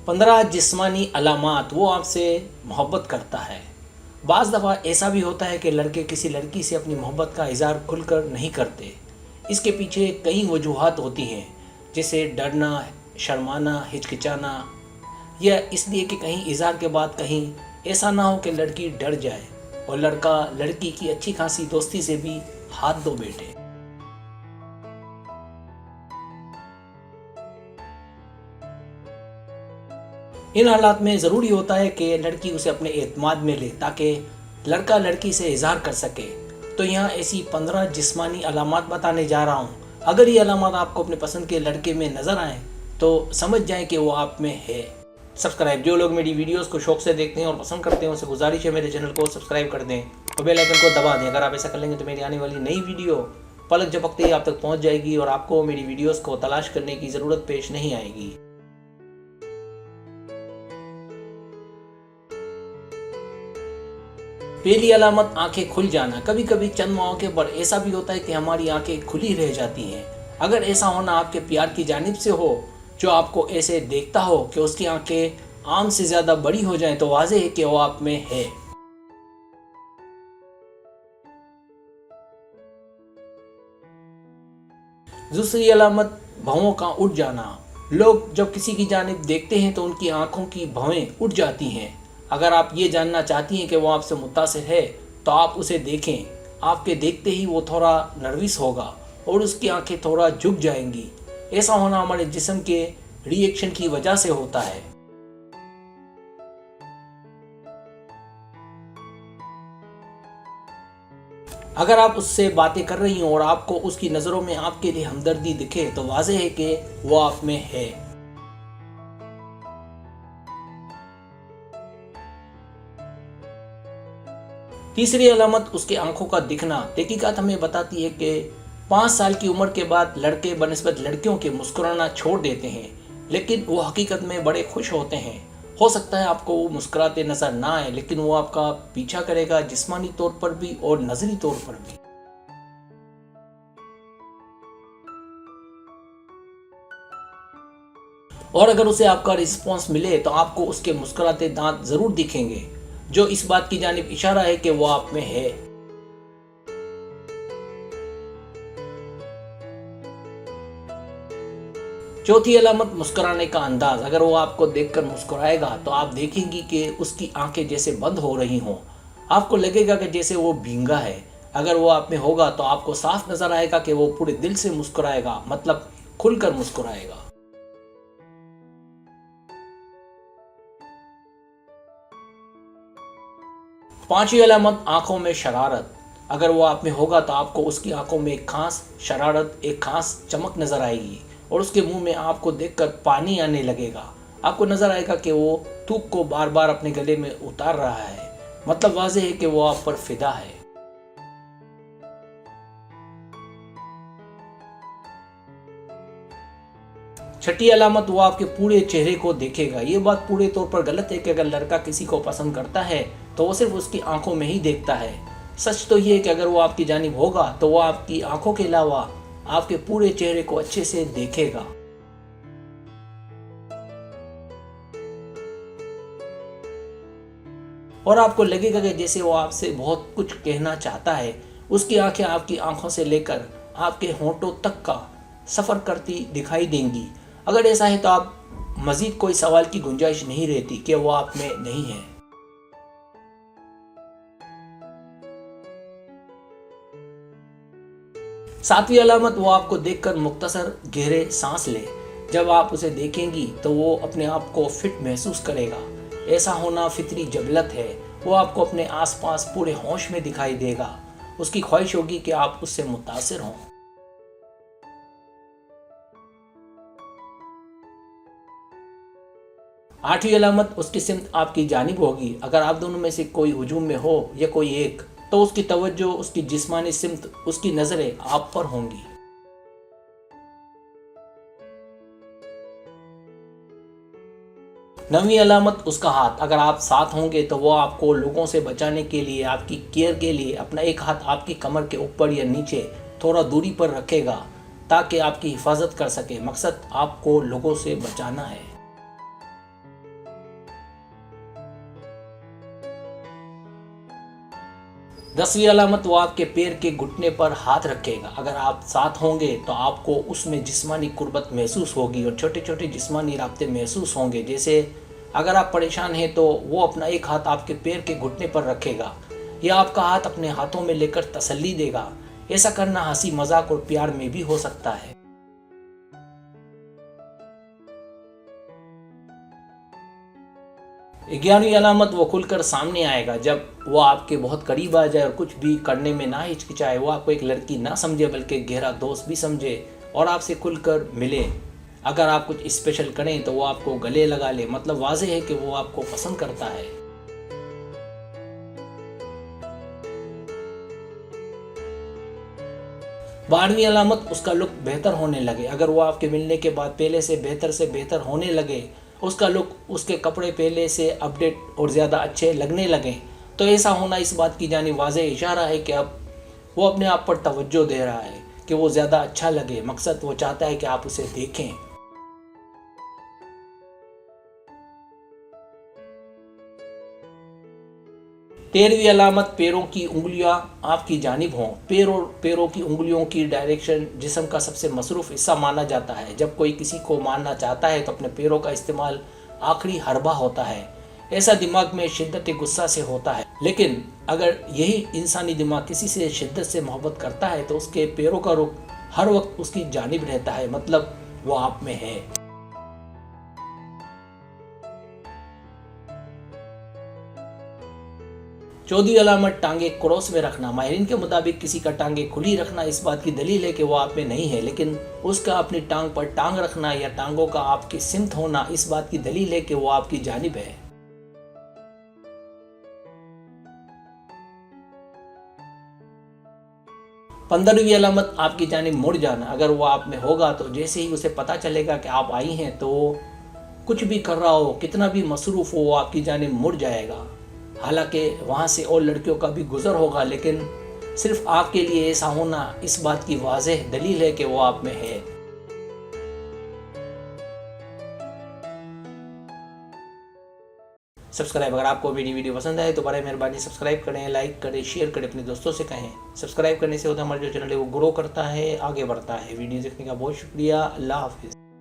15 जिस्मानी अलामात वो आपसे मोहब्बत करता है। बाज़ दफ़ा ऐसा भी होता है कि लड़के किसी लड़की से अपनी मोहब्बत का इज़हार खुलकर नहीं करते। इसके पीछे कई वजूहात होती हैं, जैसे डरना, शर्माना, हिचकिचाना, या इसलिए कि कहीं इज़हार के बाद कहीं ऐसा ना हो कि लड़की डर जाए और लड़का लड़की की अच्छी खासी दोस्ती से भी हाथ धो बैठे। इन हालात में ज़रूरी होता है कि लड़की उसे अपने एतमाद में ले ताकि लड़का लड़की से इज़हार कर सके। तो यहाँ ऐसी 15 जिस्मानी अलामात बताने जा रहा हूँ। अगर ये अलामात आपको अपने पसंद के लड़के में नज़र आएँ तो समझ जाएं कि वो आप में है। सब्सक्राइब, जो लोग मेरी वीडियोस को शौक से देखते हैं और पसंद करते हैं उनसे गुजारिश है मेरे चैनल को सब्सक्राइब कर दें और बेल आइकन को दबा दें। अगर आप ऐसा कर लेंगे तो मेरी आने वाली नई वीडियो पलक झपकते ही आप तक पहुँच जाएगी और आपको मेरी वीडियोज़ को तलाश करने की ज़रूरत पेश नहीं आएगी। पहली अलामत, आंखें खुल जाना। कभी कभी चंद मौके पर ऐसा भी होता है कि हमारी आंखें खुली रह जाती हैं। अगर ऐसा होना आपके प्यार की जानिब से हो, जो आपको ऐसे देखता हो कि उसकी आंखें आम से ज़्यादा बड़ी हो जाएं, तो वाज़ेह है कि वो आप में है। दूसरी अलामत, भौं का उठ जाना। लोग जब किसी की जानिब देखते हैं तो उनकी आंखों की भौएं उठ जाती हैं। अगर आप ये जानना चाहती हैं कि वो आपसे मुतासिर है तो आप उसे देखें। आपके देखते ही वो थोड़ा नर्वस होगा और उसकी आंखें थोड़ा झुक जाएंगी। ऐसा होना हमारे जिस्म के रिएक्शन की वजह से होता है। अगर आप उससे बातें कर रही हो और आपको उसकी नज़रों में आपके लिए हमदर्दी दिखे तो वाज़ेह है कि वो आप में है। तीसरी अलामत, उसके आंखों का दिखना। तहकीकात हमें बताती है कि 5 साल की उम्र के बाद लड़के बनिस्बत लड़कियों के मुस्कुराना छोड़ देते हैं, लेकिन वो हकीकत में बड़े खुश होते हैं। हो सकता है आपको वो मुस्कुराते नजर ना आए, लेकिन वो आपका पीछा करेगा, जिस्मानी तौर पर भी और नजरी तौर पर भी। और अगर उसे आपका रिस्पॉन्स मिले तो आपको उसके मुस्कुराते दांत जरूर दिखेंगे, जो इस बात की जानिब इशारा है कि वो आप में है। चौथी अलामत, मुस्कुराने का अंदाज। अगर वो आपको देखकर मुस्कुराएगा तो आप देखेंगी कि उसकी आंखें जैसे बंद हो रही हों। आपको लगेगा कि जैसे वो भींगा है। अगर वो आप में होगा तो आपको साफ नजर आएगा कि वो पूरे दिल से मुस्कुराएगा, मतलब खुलकर मुस्कुराएगा। पांचवी अलामत, आंखों में शरारत। अगर वो आप में होगा तो आपको उसकी आंखों में एक खास शरारत, एक खास चमक नजर आएगी और उसके मुंह में आपको देखकर पानी आने लगेगा। आपको नजर आएगा कि वो थूक को बार बार अपने गले में उतार रहा है, मतलब वाज़ेह है कि वो आप पर फिदा है। छठी अलामत, वो आपके पूरे चेहरे को देखेगा। ये बात पूरे तौर पर गलत है कि अगर लड़का किसी को पसंद करता है तो वो सिर्फ उसकी आंखों में ही देखता है। सच तो ये है कि अगर वो आपकी जानिब होगा तो वो आपकी आंखों के अलावा आपके पूरे चेहरे को अच्छे से देखेगा। और आपको लगेगा कि जैसे वो आपसे बहुत कुछ कहना चाहता है। उसकी आंखें आपकी आंखों से लेकर आपके होंठों तक का सफ़र करती दिखाई देंगी। अगर ऐसा है तो आप मज़ीद कोई सवाल की गुंजाइश नहीं रहती कि वो आप में नहीं है। सातवीं अलामत, वो आपको देखकर मुख्तसर गहरे सांस ले। जब आप उसे देखेंगी तो वो अपने आप को फिट महसूस करेगा। ऐसा होना फितरी जबलत है। वो आपको अपने आसपास पूरे होश में दिखाई देगा। उसकी ख्वाहिश होगी कि आप उससे मुतासिर हों। आठवीं अलामत, उसकी सिमत आपकी जानिब होगी। अगर आप दोनों में से कोई हुजूम में हो या कोई एक, तो उसकी तवज्जो, उसकी जिस्मानी सिमत, उसकी नज़रें आप पर होंगी। नवीं अलामत, उसका हाथ। अगर आप साथ होंगे तो वो आपको लोगों से बचाने के लिए, आपकी केयर के लिए अपना एक हाथ आपकी कमर के ऊपर या नीचे थोड़ा दूरी पर रखेगा ताकि आपकी हिफाजत कर सके। मकसद आपको लोगों से बचाना है। 10वीं अलामत, वो आपके पैर के घुटने पर हाथ रखेगा। अगर आप साथ होंगे तो आपको उसमें जिस्मानी कुर्बत महसूस होगी और छोटे छोटे जिस्मानी राब्ते महसूस होंगे। जैसे अगर आप परेशान हैं तो वो अपना एक हाथ आपके पैर के घुटने पर रखेगा या आपका हाथ अपने हाथों में लेकर तसल्ली देगा। ऐसा करना हंसी मजाक और प्यार में भी हो सकता है। 11वीं अलामत, वो खुलकर सामने आएगा जब वो आपके बहुत करीब आ जाए और कुछ भी करने में ना हिचकिचाए। वो आपको एक लड़की ना समझे बल्कि गहरा दोस्त भी समझे और आपसे खुलकर मिले। अगर आप कुछ स्पेशल करें तो वो आपको गले लगा ले, मतलब वाज़ेह है कि वो आपको पसंद करता है। 12वीं अलामत, उसका लुक बेहतर होने लगे। अगर वो आपके मिलने के बाद पहले से बेहतर होने लगे, उसका लुक, उसके कपड़े पहले से अपडेट और ज़्यादा अच्छे लगने लगें, तो ऐसा होना इस बात की जानिब वाज़ेह इशारा है कि अब वो अपने आप पर तवज्जो दे रहा है कि वो ज़्यादा अच्छा लगे। मकसद वो चाहता है कि आप उसे देखें। 13वीं अलामत, पैरों की उंगलियां आपकी जानिब हों। पैरों की उंगलियों की डायरेक्शन जिस्म का सबसे मसरूफ़ हिस्सा माना जाता है। जब कोई किसी को मारना चाहता है तो अपने पैरों का इस्तेमाल आखिरी हरबा होता है। ऐसा दिमाग में शिद्दत गुस्सा से होता है, लेकिन अगर यही इंसानी दिमाग किसी से शिद्दत से मोहब्बत करता है तो उसके पैरों का रुख हर वक्त उसकी जानिब रहता है, मतलब वो आप में है। 14वीं अलामत, टांगे क्रॉस में रखना। माहिरीन के मुताबिक किसी का टांगे खुली रखना इस बात की दलील है कि वो आप में नहीं है, लेकिन उसका अपनी टांग पर टांग रखना या टांगों का आपकी सिमत होना इस बात की दलील है कि वो आपकी जानिब है। 15वीं अलामत, आपकी जानिब मुड़ जाना। अगर वो आप में होगा तो जैसे ही उसे पता चलेगा कि आप आई हैं तो कुछ भी कर रहा हो, कितना भी मसरूफ़ हो, वो आपकी जानिब मुड़ जाएगा। हालांकि वहाँ से और लड़कियों का भी गुज़र होगा, लेकिन सिर्फ आपके लिए ऐसा होना इस बात की वाज़ेह दलील है कि वो आप में है। सब्सक्राइब, अगर आपको मेरी वीडियो पसंद आए तो बड़ी मेहरबानी सब्सक्राइब करें, लाइक करें, शेयर करें, अपने दोस्तों से कहें। सब्सक्राइब करने से होता है हमारा जो चैनल है वो ग्रो करता है, आगे बढ़ता है। वीडियो देखने का बहुत शुक्रिया। अल्लाह हाफिज़।